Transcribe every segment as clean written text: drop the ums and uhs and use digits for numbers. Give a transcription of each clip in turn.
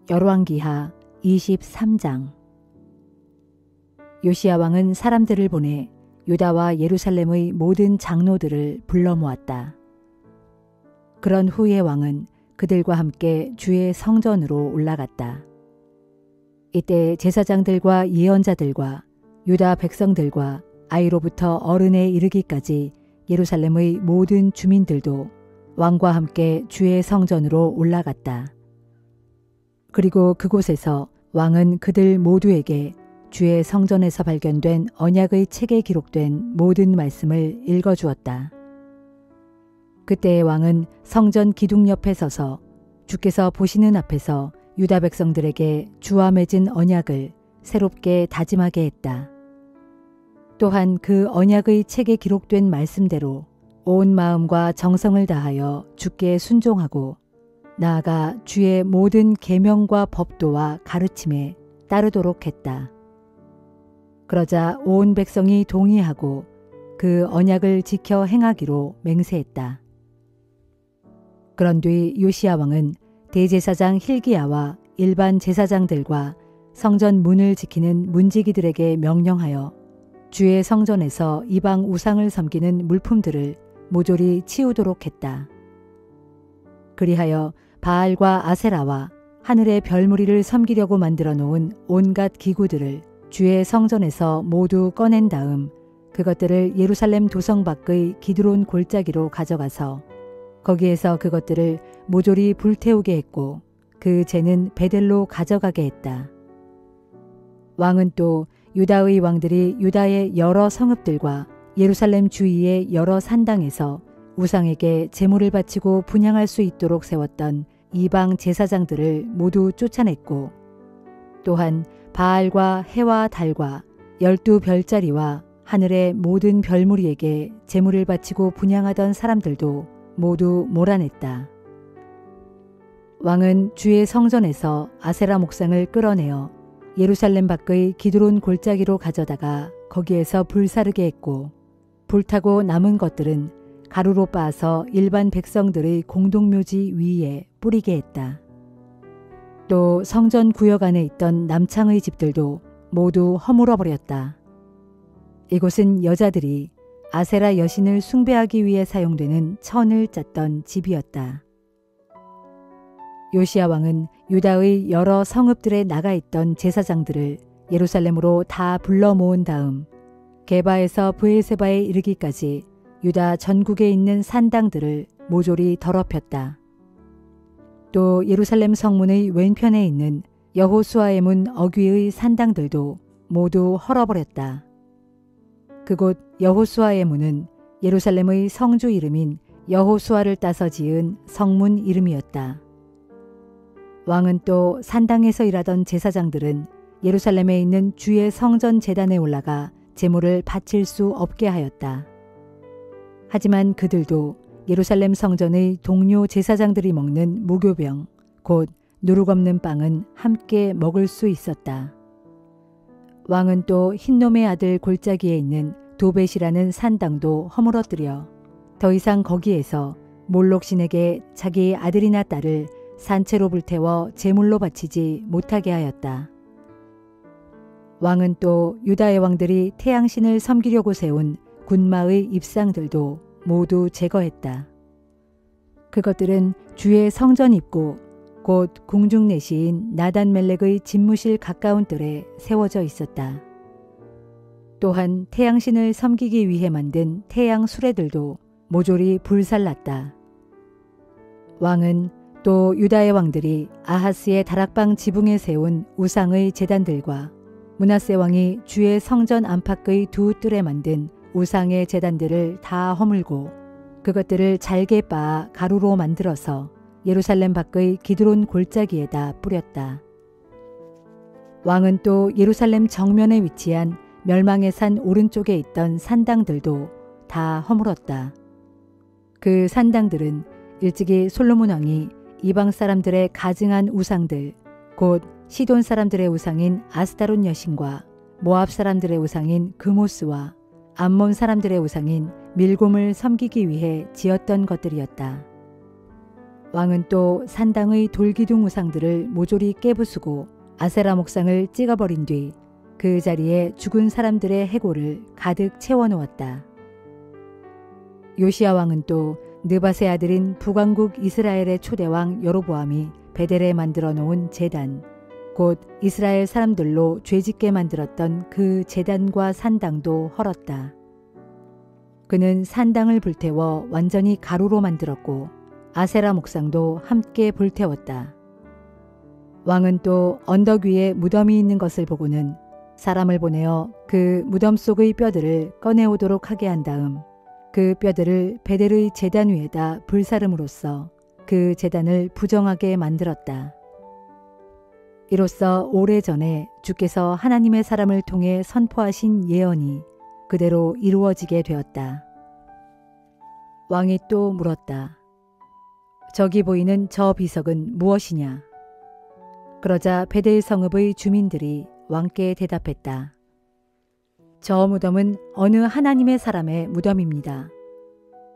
열왕기하 23장. 요시야 왕은 사람들을 보내 유다와 예루살렘의 모든 장로들을 불러 모았다. 그런 후에 왕은 그들과 함께 주의 성전으로 올라갔다. 이때 제사장들과 예언자들과 유다 백성들과 아이로부터 어른에 이르기까지 예루살렘의 모든 주민들도 왕과 함께 주의 성전으로 올라갔다. 그리고 그곳에서 왕은 그들 모두에게 주의 성전에서 발견된 언약의 책에 기록된 모든 말씀을 읽어주었다. 그때 왕은 성전 기둥 옆에 서서 주께서 보시는 앞에서 유다 백성들에게 주와 맺은 언약을 새롭게 다짐하게 했다. 또한 그 언약의 책에 기록된 말씀대로 온 마음과 정성을 다하여 주께 순종하고 나아가 주의 모든 계명과 법도와 가르침에 따르도록 했다. 그러자 온 백성이 동의하고 그 언약을 지켜 행하기로 맹세했다. 그런 뒤 요시야 왕은 대제사장 hil기야와 일반 제사장들과 성전 문을 지키는 문지기들에게 명령하여 주의 성전에서 이방 우상을 섬기는 물품들을 모조리 치우도록 했다. 그리하여 바알과 아세라와 하늘의 별무리를 섬기려고 만들어 놓은 온갖 기구들을 주의 성전에서 모두 꺼낸 다음 그것들을 예루살렘 도성 밖의 기드론 골짜기로 가져가서 거기에서 그것들을 모조리 불태우게 했고 그 재는 베델로 가져가게 했다. 왕은 또 유다의 왕들이 유다의 여러 성읍들과 예루살렘 주위의 여러 산당에서 우상에게 제물을 바치고 분향할 수 있도록 세웠던 이방 제사장들을 모두 쫓아냈고 또한 바알과 해와 달과 12별자리와 하늘의 모든 별무리에게 제물을 바치고 분향하던 사람들도 모두 몰아냈다. 왕은 주의 성전에서 아세라 목상을 끌어내어 예루살렘 밖의 기드론 골짜기로 가져다가 거기에서 불사르게 했고 불타고 남은 것들은 가루로 빻아서 일반 백성들의 공동묘지 위에 뿌리게 했다. 또 성전 구역 안에 있던 남창의 집들도 모두 허물어버렸다. 이곳은 여자들이 아세라 여신을 숭배하기 위해 사용되는 천을 짰던 집이었다. 요시야 왕은 유다의 여러 성읍들에 나가 있던 제사장들을 예루살렘으로 다 불러 모은 다음 게바에서 브엘세바에 이르기까지 유다 전국에 있는 산당들을 모조리 더럽혔다. 또 예루살렘 성문의 왼편에 있는 여호수아의 문 어귀의 산당들도 모두 헐어버렸다. 그곳 여호수아의 문은 예루살렘의 성주 이름인 여호수아를 따서 지은 성문 이름이었다. 왕은 또 산당에서 일하던 제사장들은 예루살렘에 있는 주의 성전 제단에 올라가 제물을 바칠 수 없게 하였다. 하지만 그들도 예루살렘 성전의 동료 제사장들이 먹는 무교병, 곧 누룩 없는 빵은 함께 먹을 수 있었다. 왕은 또 흰놈의 아들 골짜기에 있는 도벳이라는 산당도 허물어뜨려 더 이상 거기에서 몰록신에게 자기 아들이나 딸을 산채로 불태워 제물로 바치지 못하게 하였다. 왕은 또 유다의 왕들이 태양신을 섬기려고 세운 군마의 입상들도 모두 제거했다. 그것들은 주의 성전 입구 곧 궁중내시인 나단멜렉의 집무실 가까운 뜰에 세워져 있었다. 또한 태양신을 섬기기 위해 만든 태양 수레들도 모조리 불살랐다. 왕은 또 유다의 왕들이 아하스의 다락방 지붕에 세운 우상의 제단들과 므낫세 왕이 주의 성전 안팎의 두 뜰에 만든 우상의 제단들을 다 허물고 그것들을 잘게 빻아 가루로 만들어서 예루살렘 밖의 기드론 골짜기에다 뿌렸다. 왕은 또 예루살렘 정면에 위치한 멸망의 산 오른쪽에 있던 산당들도 다 허물었다. 그 산당들은 일찍이 솔로몬 왕이 이방 사람들의 가증한 우상들, 곧 시돈 사람들의 우상인 아스타론 여신과 모압 사람들의 우상인 그모스와 암몬 사람들의 우상인 밀곰을 섬기기 위해 지었던 것들이었다. 왕은 또 산당의 돌기둥 우상들을 모조리 깨부수고 아세라 목상을 찍어버린 뒤 그 자리에 죽은 사람들의 해골을 가득 채워놓았다. 요시야 왕은 또 느밧의 아들인 북왕국 이스라엘의 초대왕 여로보암이 베델에 만들어 놓은 제단, 곧 이스라엘 사람들로 죄짓게 만들었던 그 제단과 산당도 헐었다. 그는 산당을 불태워 완전히 가루로 만들었고 아세라 목상도 함께 불태웠다. 왕은 또 언덕 위에 무덤이 있는 것을 보고는 사람을 보내어 그 무덤 속의 뼈들을 꺼내오도록 하게 한 다음 그 뼈들을 베델의 제단 위에다 불사름으로써 그 제단을 부정하게 만들었다. 이로써 오래전에 주께서 하나님의 사람을 통해 선포하신 예언이 그대로 이루어지게 되었다. 왕이 또 물었다. 저기 보이는 저 비석은 무엇이냐? 그러자 베델 성읍의 주민들이 왕께 대답했다. 저 무덤은 어느 하나님의 사람의 무덤입니다.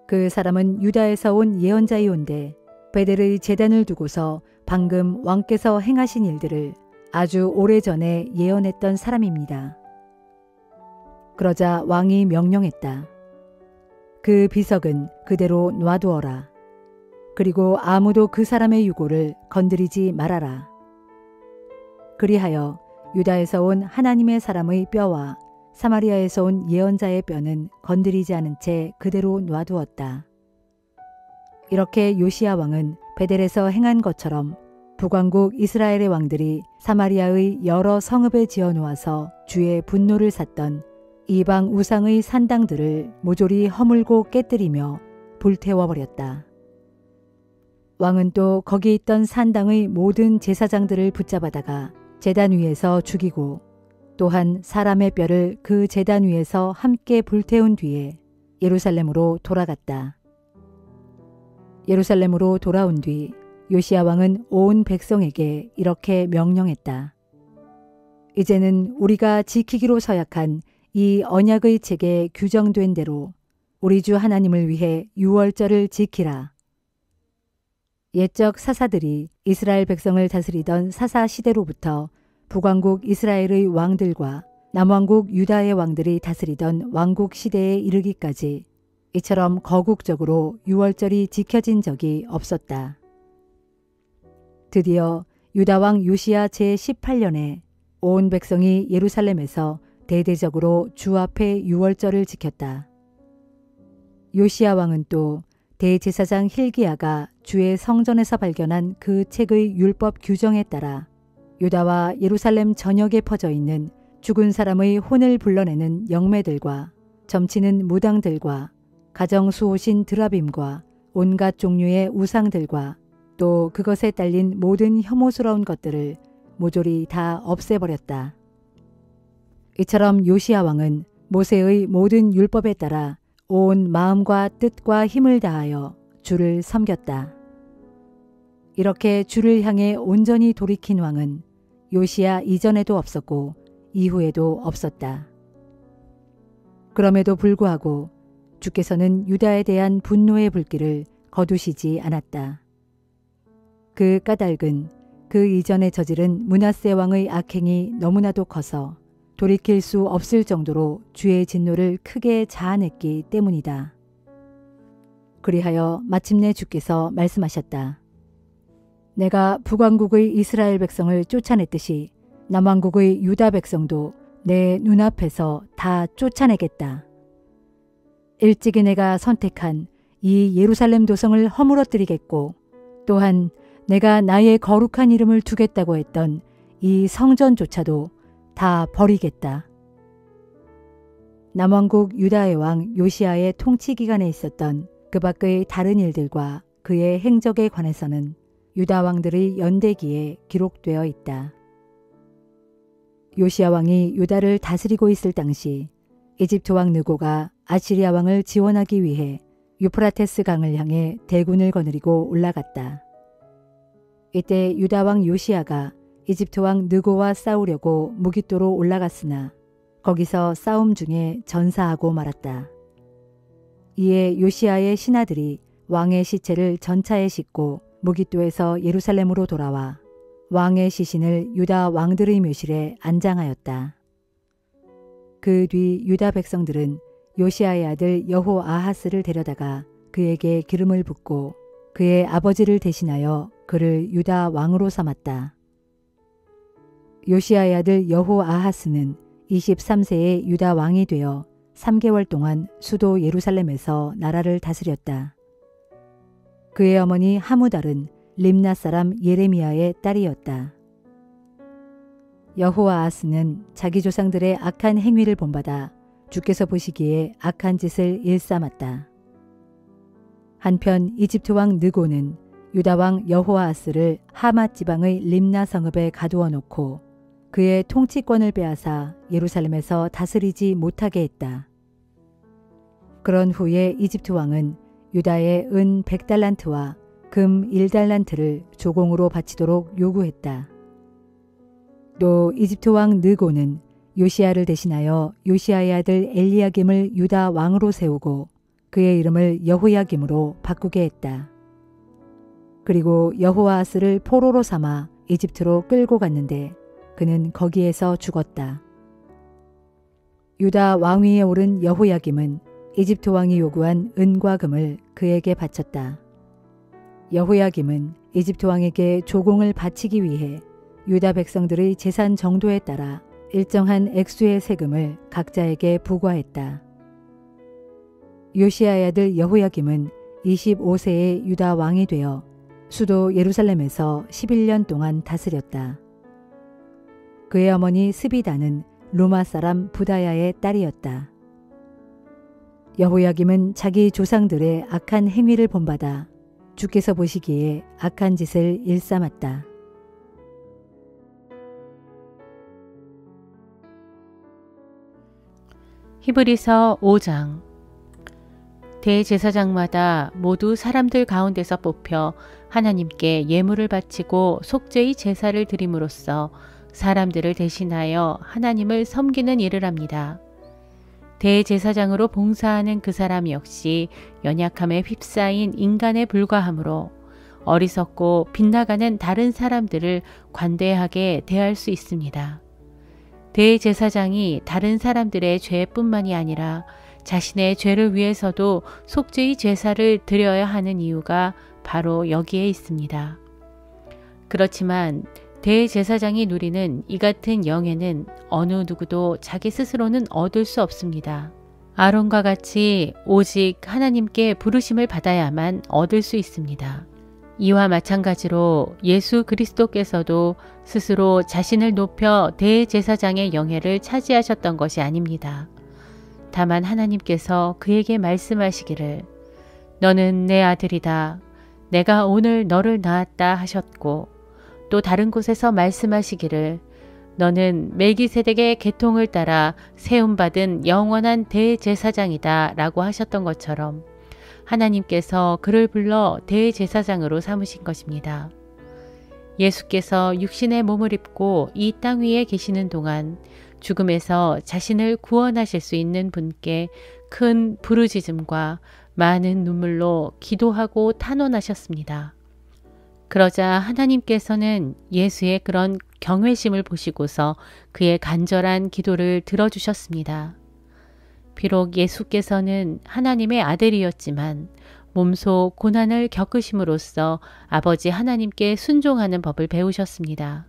그 사람은 유다에서 온 예언자이온데 베델의 제단을 두고서 방금 왕께서 행하신 일들을 아주 오래전에 예언했던 사람입니다. 그러자 왕이 명령했다. 그 비석은 그대로 놔두어라. 그리고 아무도 그 사람의 유골을 건드리지 말아라. 그리하여 유다에서 온 하나님의 사람의 뼈와 사마리아에서 온 예언자의 뼈는 건드리지 않은 채 그대로 놔두었다. 이렇게 요시야 왕은 베델에서 행한 것처럼 북왕국 이스라엘의 왕들이 사마리아의 여러 성읍에 지어놓아서 주의 분노를 샀던 이방 우상의 산당들을 모조리 허물고 깨뜨리며 불태워버렸다. 왕은 또 거기 있던 산당의 모든 제사장들을 붙잡아다가 제단 위에서 죽이고 또한 사람의 뼈를 그 제단 위에서 함께 불태운 뒤에 예루살렘으로 돌아갔다. 예루살렘으로 돌아온 뒤 요시야 왕은 온 백성에게 이렇게 명령했다. 이제는 우리가 지키기로 서약한 이 언약의 책에 규정된 대로 우리 주 하나님을 위해 유월절을 지키라. 옛적 사사들이 이스라엘 백성을 다스리던 사사 시대로부터 북왕국 이스라엘의 왕들과 남왕국 유다의 왕들이 다스리던 왕국 시대에 이르기까지 이처럼 거국적으로 유월절이 지켜진 적이 없었다. 드디어 유다왕 요시야 제18년에 온 백성이 예루살렘에서 대대적으로 주 앞에 유월절을 지켰다. 요시야 왕은 또 대제사장 hil기야가 주의 성전에서 발견한 그 책의 율법 규정에 따라 유다와 예루살렘 전역에 퍼져 있는 죽은 사람의 혼을 불러내는 영매들과 점치는 무당들과 가정 수호신 드라빔과 온갖 종류의 우상들과 또 그것에 딸린 모든 혐오스러운 것들을 모조리 다 없애버렸다. 이처럼 요시야 왕은 모세의 모든 율법에 따라 온 마음과 뜻과 힘을 다하여 주를 섬겼다. 이렇게 주를 향해 온전히 돌이킨 왕은 요시야 이전에도 없었고 이후에도 없었다. 그럼에도 불구하고 주께서는 유다에 대한 분노의 불길을 거두시지 않았다. 그 까닭은 그 이전에 저지른 므낫세 왕의 악행이 너무나도 커서 돌이킬 수 없을 정도로 주의 진노를 크게 자아냈기 때문이다. 그리하여 마침내 주께서 말씀하셨다. 내가 북왕국의 이스라엘 백성을 쫓아냈듯이 남왕국의 유다 백성도 내 눈앞에서 다 쫓아내겠다. 일찍이 내가 선택한 이 예루살렘 도성을 허물어뜨리겠고 또한 내가 나의 거룩한 이름을 두겠다고 했던 이 성전조차도 다 버리겠다. 남왕국 유다의 왕 요시야의 통치 기간에 있었던 그 밖의 다른 일들과 그의 행적에 관해서는 유다 왕들의 연대기에 기록되어 있다. 요시야 왕이 유다를 다스리고 있을 당시 이집트 왕 느고가 아시리아 왕을 지원하기 위해 유프라테스 강을 향해 대군을 거느리고 올라갔다. 이때 유다 왕 요시야가 이집트 왕 느고와 싸우려고 무깃도로 올라갔으나 거기서 싸움 중에 전사하고 말았다. 이에 요시야의 신하들이 왕의 시체를 전차에 싣고 무깃도에서 예루살렘으로 돌아와 왕의 시신을 유다 왕들의 묘실에 안장하였다. 그 뒤 유다 백성들은 요시아의 아들 여호아하스를 데려다가 그에게 기름을 붓고 그의 아버지를 대신하여 그를 유다 왕으로 삼았다. 요시아의 아들 여호아하스는 23세에 유다 왕이 되어 3개월 동안 수도 예루살렘에서 나라를 다스렸다. 그의 어머니 하무달은 림나 사람 예레미야의 딸이었다. 여호아하스는 자기 조상들의 악한 행위를 본받아 주께서 보시기에 악한 짓을 일삼았다. 한편 이집트 왕 느고는 유다 왕 여호아하스를 하맛 지방의 림나 성읍에 가두어 놓고 그의 통치권을 빼앗아 예루살렘에서 다스리지 못하게 했다. 그런 후에 이집트 왕은 유다의 은 100달란트와 금 1달란트를 조공으로 바치도록 요구했다. 또 이집트 왕 느고는 요시아를 대신하여 요시아의 아들 엘리야김을 유다 왕으로 세우고 그의 이름을 여호야김으로 바꾸게 했다. 그리고 여호아하스를 포로로 삼아 이집트로 끌고 갔는데 그는 거기에서 죽었다. 유다 왕위에 오른 여호야김은 이집트 왕이 요구한 은과 금을 그에게 바쳤다. 여호야김은 이집트 왕에게 조공을 바치기 위해 유다 백성들의 재산 정도에 따라 일정한 액수의 세금을 각자에게 부과했다. 요시아의 아들 여호야김은 25세에 유다 왕이 되어 수도 예루살렘에서 11년 동안 다스렸다. 그의 어머니 스비다는 루마 사람 부다야의 딸이었다. 여호야김은 자기 조상들의 악한 행위를 본받아 주께서 보시기에 악한 짓을 일삼았다. 히브리서 5장. 대제사장마다 모두 사람들 가운데서 뽑혀 하나님께 예물을 바치고 속죄의 제사를 드림으로써 사람들을 대신하여 하나님을 섬기는 일을 합니다. 대제사장으로 봉사하는 그 사람 역시 연약함에 휩싸인 인간에 불과하므로 어리석고 빗나가는 다른 사람들을 관대하게 대할 수 있습니다. 대제사장이 다른 사람들의 죄뿐만이 아니라 자신의 죄를 위해서도 속죄의 제사를 드려야 하는 이유가 바로 여기에 있습니다. 그렇지만 대제사장이 누리는 이 같은 영예는 어느 누구도 자기 스스로는 얻을 수 없습니다. 아론과 같이 오직 하나님께 부르심을 받아야만 얻을 수 있습니다. 이와 마찬가지로 예수 그리스도께서도 스스로 자신을 높여 대제사장의 영예를 차지하셨던 것이 아닙니다. 다만 하나님께서 그에게 말씀하시기를 너는 내 아들이다. 내가 오늘 너를 낳았다 하셨고 또 다른 곳에서 말씀하시기를 너는 멜기세덱의 계통을 따라 세움받은 영원한 대제사장이다 라고 하셨던 것처럼 하나님께서 그를 불러 대제사장으로 삼으신 것입니다. 예수께서 육신의 몸을 입고 이 땅 위에 계시는 동안 죽음에서 자신을 구원하실 수 있는 분께 큰 부르짖음과 많은 눈물로 기도하고 탄원하셨습니다. 그러자 하나님께서는 예수의 그런 경외심을 보시고서 그의 간절한 기도를 들어주셨습니다. 비록 예수께서는 하나님의 아들이었지만 몸소 고난을 겪으심으로써 아버지 하나님께 순종하는 법을 배우셨습니다.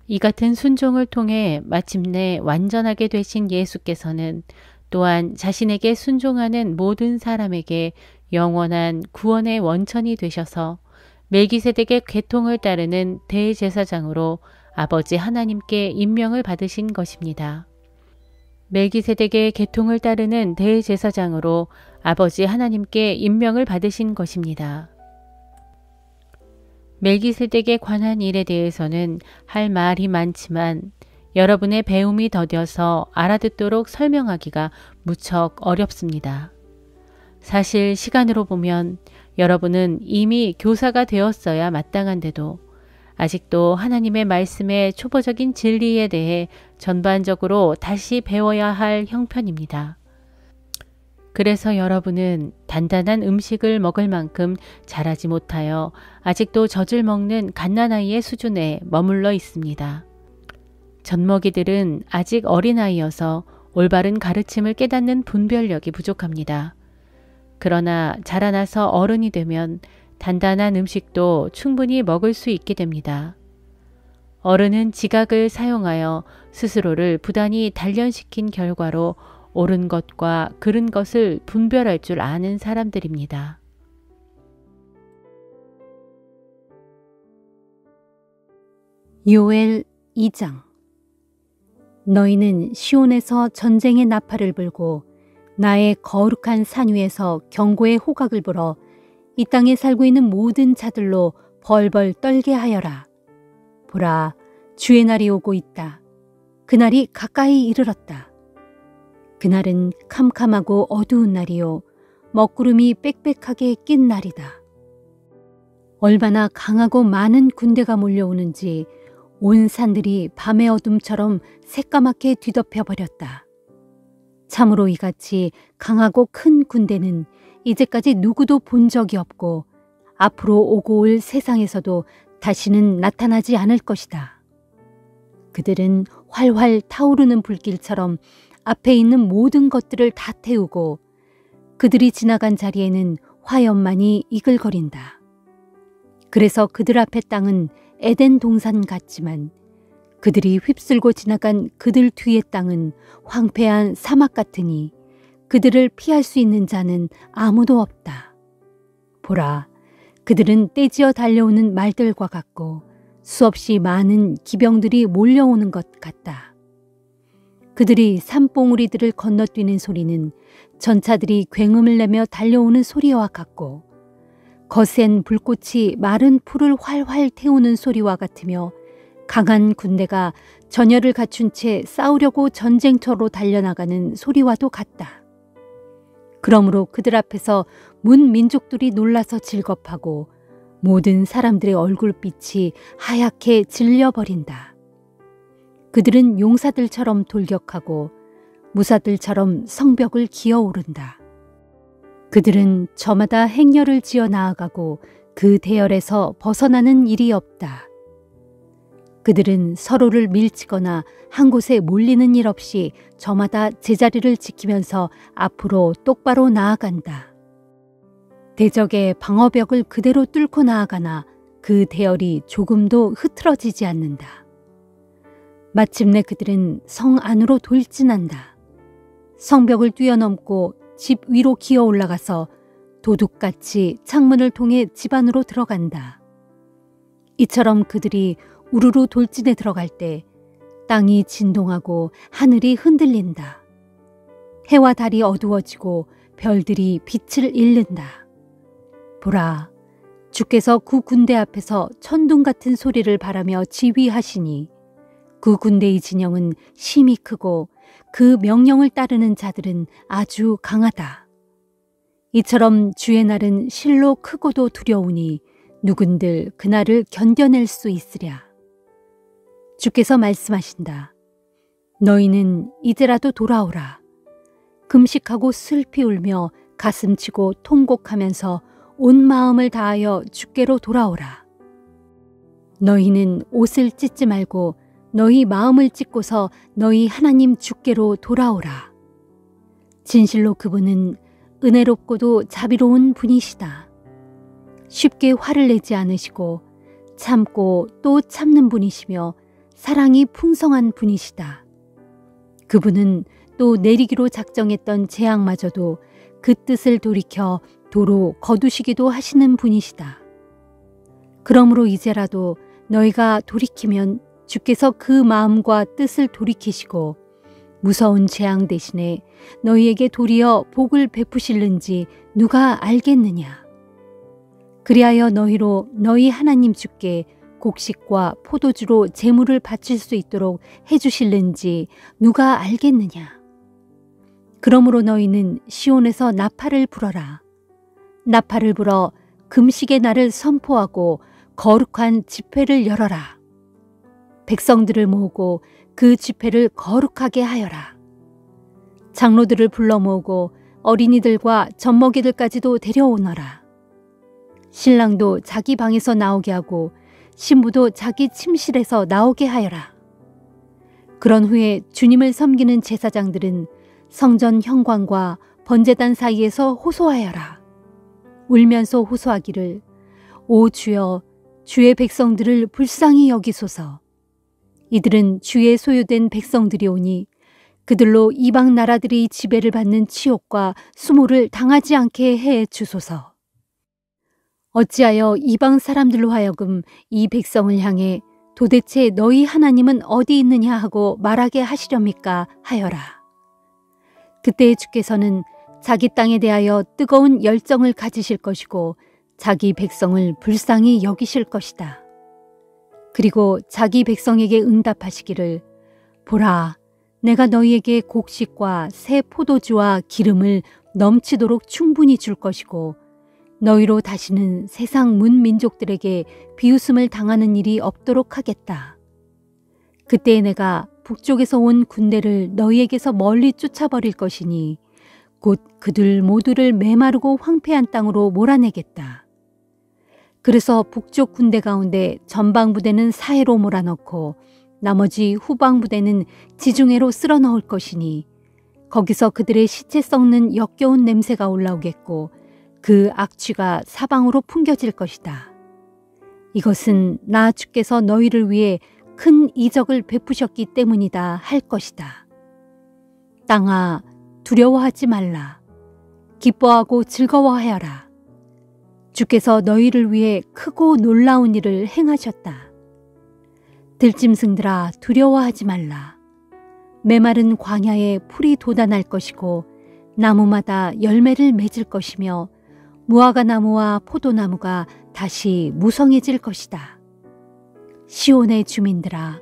이 같은 순종을 통해 마침내 완전하게 되신 예수께서는 또한 자신에게 순종하는 모든 사람에게 영원한 구원의 원천이 되셔서 멜기세덱의 계통을 따르는 대제사장으로 아버지 하나님께 임명을 받으신 것입니다. 멜기세덱의 계통을 따르는 대제사장으로 아버지 하나님께 임명을 받으신 것입니다. 멜기세덱에 관한 일에 대해서는 할 말이 많지만 여러분의 배움이 더뎌서 알아듣도록 설명하기가 무척 어렵습니다. 사실 시간으로 보면 여러분은 이미 교사가 되었어야 마땅한데도 아직도 하나님의 말씀의 초보적인 진리에 대해 전반적으로 다시 배워야 할 형편입니다. 그래서 여러분은 단단한 음식을 먹을 만큼 자라지 못하여 아직도 젖을 먹는 갓난아이의 수준에 머물러 있습니다. 젖먹이들은 아직 어린아이여서 올바른 가르침을 깨닫는 분별력이 부족합니다. 그러나 자라나서 어른이 되면 단단한 음식도 충분히 먹을 수 있게 됩니다. 어른은 지각을 사용하여 스스로를 부단히 단련시킨 결과로 옳은 것과 그른 것을 분별할 줄 아는 사람들입니다. 요엘 2장. 너희는 시온에서 전쟁의 나팔을 불고 나의 거룩한 산 위에서 경고의 호각을 불어 이 땅에 살고 있는 모든 자들로 벌벌 떨게 하여라. 보라, 주의 날이 오고 있다. 그날이 가까이 이르렀다. 그날은 캄캄하고 어두운 날이요 먹구름이 빽빽하게 낀 날이다. 얼마나 강하고 많은 군대가 몰려오는지 온 산들이 밤의 어둠처럼 새까맣게 뒤덮여 버렸다. 참으로 이같이 강하고 큰 군대는 이제까지 누구도 본 적이 없고 앞으로 오고 올 세상에서도 다시는 나타나지 않을 것이다. 그들은 활활 타오르는 불길처럼 앞에 있는 모든 것들을 다 태우고 그들이 지나간 자리에는 화염만이 이글거린다. 그래서 그들 앞의 땅은 에덴 동산 같지만 그들이 휩쓸고 지나간 그들 뒤의 땅은 황폐한 사막 같으니 그들을 피할 수 있는 자는 아무도 없다. 보라, 그들은 떼지어 달려오는 말들과 같고 수없이 많은 기병들이 몰려오는 것 같다. 그들이 산봉우리들을 건너뛰는 소리는 전차들이 굉음을 내며 달려오는 소리와 같고 거센 불꽃이 마른 풀을 활활 태우는 소리와 같으며 강한 군대가 전열을 갖춘 채 싸우려고 전쟁터로 달려나가는 소리와도 같다. 그러므로 그들 앞에서 문 민족들이 놀라서 질겁하고 모든 사람들의 얼굴빛이 하얗게 질려버린다. 그들은 용사들처럼 돌격하고 무사들처럼 성벽을 기어오른다. 그들은 저마다 행렬을 지어 나아가고 그 대열에서 벗어나는 일이 없다. 그들은 서로를 밀치거나 한 곳에 몰리는 일 없이 저마다 제자리를 지키면서 앞으로 똑바로 나아간다. 대적의 방어벽을 그대로 뚫고 나아가나 그 대열이 조금도 흐트러지지 않는다. 마침내 그들은 성 안으로 돌진한다. 성벽을 뛰어넘고 집 위로 기어 올라가서 도둑같이 창문을 통해 집 안으로 들어간다. 이처럼 그들이 우르르 돌진에 들어갈 때 땅이 진동하고 하늘이 흔들린다. 해와 달이 어두워지고 별들이 빛을 잃는다. 보라, 주께서 그 군대 앞에서 천둥 같은 소리를 바라며 지휘하시니 그 군대의 진영은 심히 크고 그 명령을 따르는 자들은 아주 강하다. 이처럼 주의 날은 실로 크고도 두려우니 누군들 그날을 견뎌낼 수 있으랴. 주께서 말씀하신다. 너희는 이제라도 돌아오라. 금식하고 슬피 울며 가슴치고 통곡하면서 온 마음을 다하여 주께로 돌아오라. 너희는 옷을 찢지 말고 너희 마음을 찢고서 너희 하나님 주께로 돌아오라. 진실로 그분은 은혜롭고도 자비로운 분이시다. 쉽게 화를 내지 않으시고 참고 또 참는 분이시며 사랑이 풍성한 분이시다. 그분은 또 내리기로 작정했던 재앙마저도 그 뜻을 돌이켜 도로 거두시기도 하시는 분이시다. 그러므로 이제라도 너희가 돌이키면 주께서 그 마음과 뜻을 돌이키시고 무서운 재앙 대신에 너희에게 도리어 복을 베푸실는지 누가 알겠느냐. 그리하여 너희로 너희 하나님 주께 곡식과 포도주로 제물을 바칠 수 있도록 해주실는지 누가 알겠느냐. 그러므로 너희는 시온에서 나팔을 불어라. 나팔을 불어 금식의 날을 선포하고 거룩한 집회를 열어라. 백성들을 모으고 그 집회를 거룩하게 하여라. 장로들을 불러 모으고 어린이들과 젖먹이들까지도 데려오너라. 신랑도 자기 방에서 나오게 하고 신부도 자기 침실에서 나오게 하여라. 그런 후에 주님을 섬기는 제사장들은 성전 현관과 번제단 사이에서 호소하여라. 울면서 호소하기를 오 주여 주의 백성들을 불쌍히 여기소서. 이들은 주의 소유된 백성들이 오니 그들로 이방 나라들이 지배를 받는 치욕과 수모를 당하지 않게 해 주소서. 어찌하여 이방 사람들로 하여금 이 백성을 향해 도대체 너희 하나님은 어디 있느냐 하고 말하게 하시렵니까 하여라. 그때 주께서는 자기 땅에 대하여 뜨거운 열정을 가지실 것이고 자기 백성을 불쌍히 여기실 것이다. 그리고 자기 백성에게 응답하시기를 보라 내가 너희에게 곡식과 새 포도주와 기름을 넘치도록 충분히 줄 것이고 너희로 다시는 세상 문민족들에게 비웃음을 당하는 일이 없도록 하겠다. 그때 내가 북쪽에서 온 군대를 너희에게서 멀리 쫓아버릴 것이니 곧 그들 모두를 메마르고 황폐한 땅으로 몰아내겠다. 그래서 북쪽 군대 가운데 전방부대는 사해로 몰아넣고 나머지 후방부대는 지중해로 쓸어 넣을 것이니 거기서 그들의 시체 썩는 역겨운 냄새가 올라오겠고 그 악취가 사방으로 풍겨질 것이다. 이것은 나 주께서 너희를 위해 큰 이적을 베푸셨기 때문이다 할 것이다. 땅아 두려워하지 말라. 기뻐하고 즐거워하여라. 주께서 너희를 위해 크고 놀라운 일을 행하셨다. 들짐승들아 두려워하지 말라. 메마른 광야에 풀이 돋아날 것이고 나무마다 열매를 맺을 것이며 무화과 나무와 포도나무가 다시 무성해질 것이다. 시온의 주민들아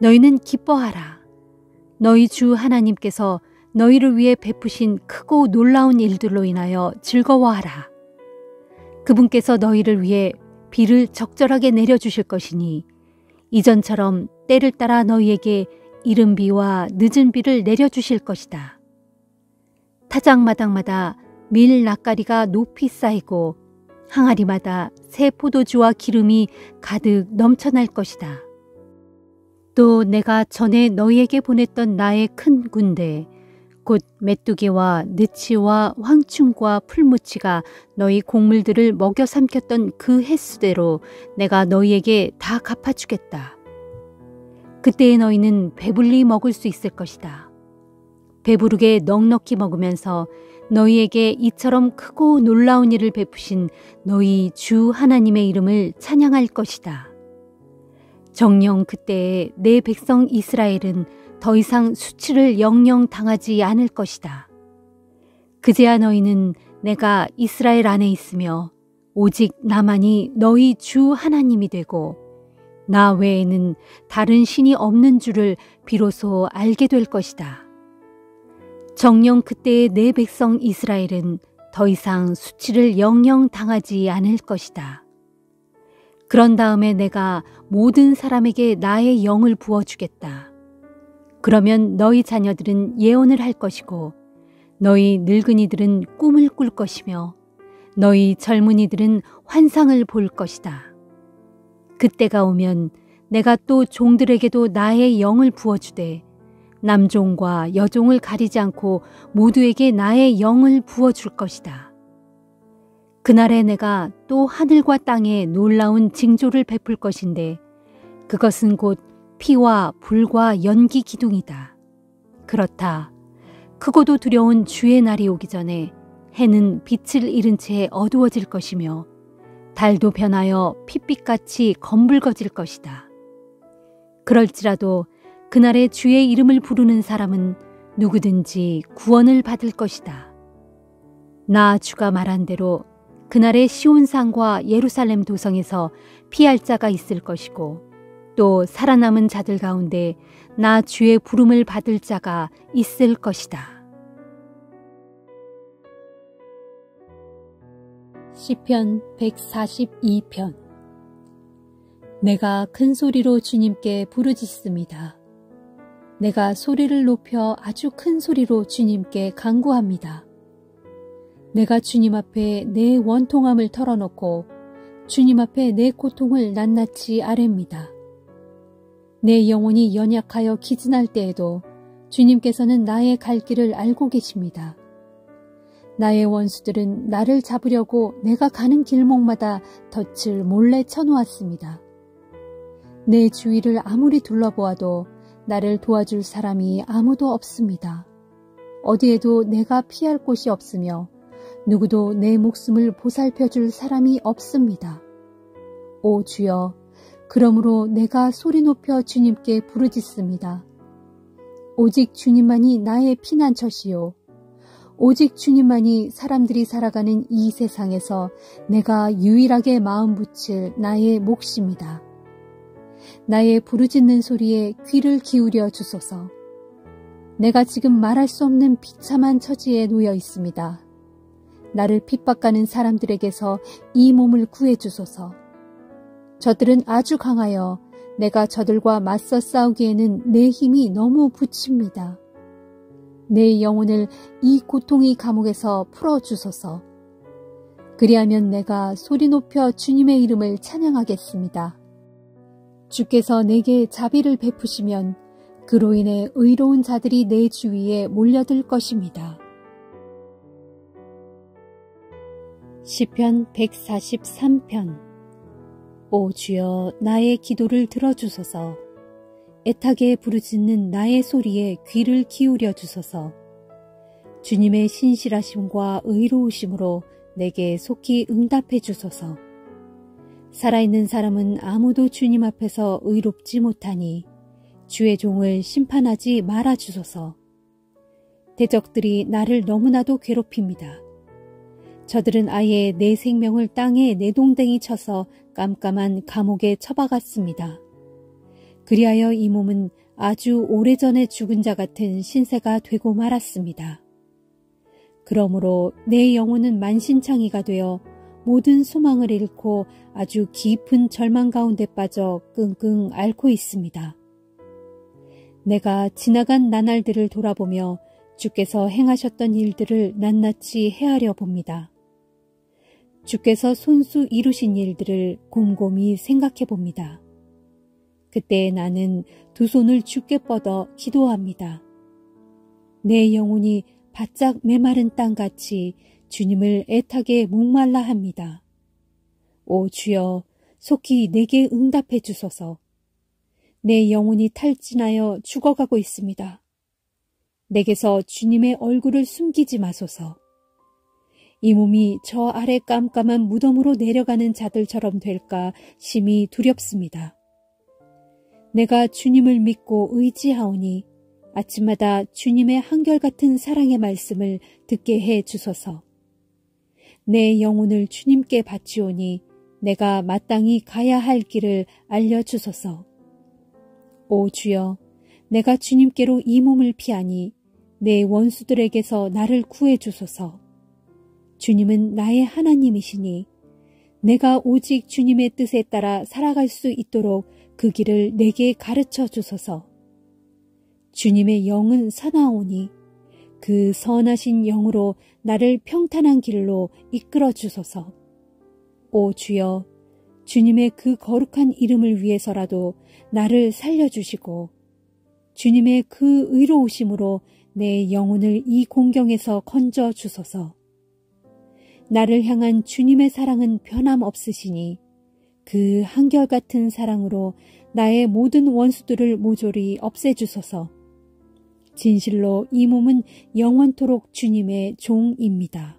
너희는 기뻐하라. 너희 주 하나님께서 너희를 위해 베푸신 크고 놀라운 일들로 인하여 즐거워하라. 그분께서 너희를 위해 비를 적절하게 내려주실 것이니 이전처럼 때를 따라 너희에게 이른 비와 늦은 비를 내려주실 것이다. 타작마당마다 밀 낯가리가 높이 쌓이고 항아리마다 새 포도주와 기름이 가득 넘쳐날 것이다. 또 내가 전에 너희에게 보냈던 나의 큰 군대 곧 메뚜기와 느치와 황충과 풀무치가 너희 곡물들을 먹여 삼켰던 그 횟수대로 내가 너희에게 다 갚아주겠다. 그때에 너희는 배불리 먹을 수 있을 것이다. 배부르게 넉넉히 먹으면서 너희에게 이처럼 크고 놀라운 일을 베푸신 너희 주 하나님의 이름을 찬양할 것이다. 정녕 그때에 내 백성 이스라엘은 더 이상 수치를 영영 당하지 않을 것이다. 그제야 너희는 내가 이스라엘 안에 있으며 오직 나만이 너희 주 하나님이 되고 나 외에는 다른 신이 없는 줄을 비로소 알게 될 것이다. 정녕 그때의 내 백성 이스라엘은 더 이상 수치를 영영 당하지 않을 것이다. 그런 다음에 내가 모든 사람에게 나의 영을 부어주겠다. 그러면 너희 자녀들은 예언을 할 것이고 너희 늙은이들은 꿈을 꿀 것이며 너희 젊은이들은 환상을 볼 것이다. 그때가 오면 내가 또 종들에게도 나의 영을 부어주되 남종과 여종을 가리지 않고 모두에게 나의 영을 부어줄 것이다. 그날에 내가 또 하늘과 땅에 놀라운 징조를 베풀 것인데 그것은 곧 피와 불과 연기 기둥이다. 그렇다. 크고도 두려운 주의 날이 오기 전에 해는 빛을 잃은 채 어두워질 것이며 달도 변하여 핏빛같이 검붉어질 것이다. 그럴지라도 그날에 주의 이름을 부르는 사람은 누구든지 구원을 받을 것이다. 나 주가 말한 대로 그날에 시온산과 예루살렘 도성에서 피할 자가 있을 것이고 또 살아남은 자들 가운데 나 주의 부름을 받을 자가 있을 것이다. 시편 142편. 내가 큰 소리로 주님께 부르짖습니다. 내가 소리를 높여 아주 큰 소리로 주님께 간구합니다. 내가 주님 앞에 내 원통함을 털어놓고 주님 앞에 내 고통을 낱낱이 아뢰입니다. 내 영혼이 연약하여 기진할 때에도 주님께서는 나의 갈 길을 알고 계십니다. 나의 원수들은 나를 잡으려고 내가 가는 길목마다 덫을 몰래 쳐놓았습니다. 내 주위를 아무리 둘러보아도 나를 도와줄 사람이 아무도 없습니다. 어디에도 내가 피할 곳이 없으며 누구도 내 목숨을 보살펴줄 사람이 없습니다. 오 주여, 그러므로 내가 소리 높여 주님께 부르짖습니다. 오직 주님만이 나의 피난처시요, 오직 주님만이 사람들이 살아가는 이 세상에서 내가 유일하게 마음 붙일 나의 몫입니다. 나의 부르짖는 소리에 귀를 기울여 주소서. 내가 지금 말할 수 없는 비참한 처지에 놓여 있습니다. 나를 핍박하는 사람들에게서 이 몸을 구해 주소서. 저들은 아주 강하여 내가 저들과 맞서 싸우기에는 내 힘이 너무 부칩니다. 내 영혼을 이 고통의 감옥에서 풀어주소서. 그리하면 내가 소리 높여 주님의 이름을 찬양하겠습니다. 주께서 내게 자비를 베푸시면 그로 인해 의로운 자들이 내 주위에 몰려들 것입니다. 시편 143편. 오 주여, 나의 기도를 들어주소서. 애타게 부르짖는 나의 소리에 귀를 기울여 주소서. 주님의 신실하심과 의로우심으로 내게 속히 응답해 주소서. 살아있는 사람은 아무도 주님 앞에서 의롭지 못하니 주의 종을 심판하지 말아 주소서. 대적들이 나를 너무나도 괴롭힙니다. 저들은 아예 내 생명을 땅에 내동댕이 쳐서 깜깜한 감옥에 처박았습니다. 그리하여 이 몸은 아주 오래전에 죽은 자 같은 신세가 되고 말았습니다. 그러므로 내 영혼은 만신창이가 되어 모든 소망을 잃고 아주 깊은 절망 가운데 빠져 끙끙 앓고 있습니다. 내가 지나간 나날들을 돌아보며 주께서 행하셨던 일들을 낱낱이 헤아려 봅니다. 주께서 손수 이루신 일들을 곰곰이 생각해 봅니다. 그때 나는 두 손을 주께 뻗어 기도합니다. 내 영혼이 바짝 메마른 땅같이 주님을 애타게 목말라 합니다. 오 주여, 속히 내게 응답해 주소서. 내 영혼이 탈진하여 죽어가고 있습니다. 내게서 주님의 얼굴을 숨기지 마소서. 이 몸이 저 아래 깜깜한 무덤으로 내려가는 자들처럼 될까 심히 두렵습니다. 내가 주님을 믿고 의지하오니 아침마다 주님의 한결같은 사랑의 말씀을 듣게 해 주소서. 내 영혼을 주님께 바치오니 내가 마땅히 가야 할 길을 알려주소서. 오 주여, 내가 주님께로 이 몸을 피하니 내 원수들에게서 나를 구해 주소서. 주님은 나의 하나님이시니 내가 오직 주님의 뜻에 따라 살아갈 수 있도록 그 길을 내게 가르쳐 주소서. 주님의 영은 사나오니 그 선하신 영으로 나를 평탄한 길로 이끌어 주소서. 오 주여, 주님의 그 거룩한 이름을 위해서라도 나를 살려주시고 주님의 그 의로우심으로 내 영혼을 이 공경에서 건져 주소서. 나를 향한 주님의 사랑은 변함없으시니 그 한결같은 사랑으로 나의 모든 원수들을 모조리 없애주소서. 진실로 이 몸은 영원토록 주님의 종입니다.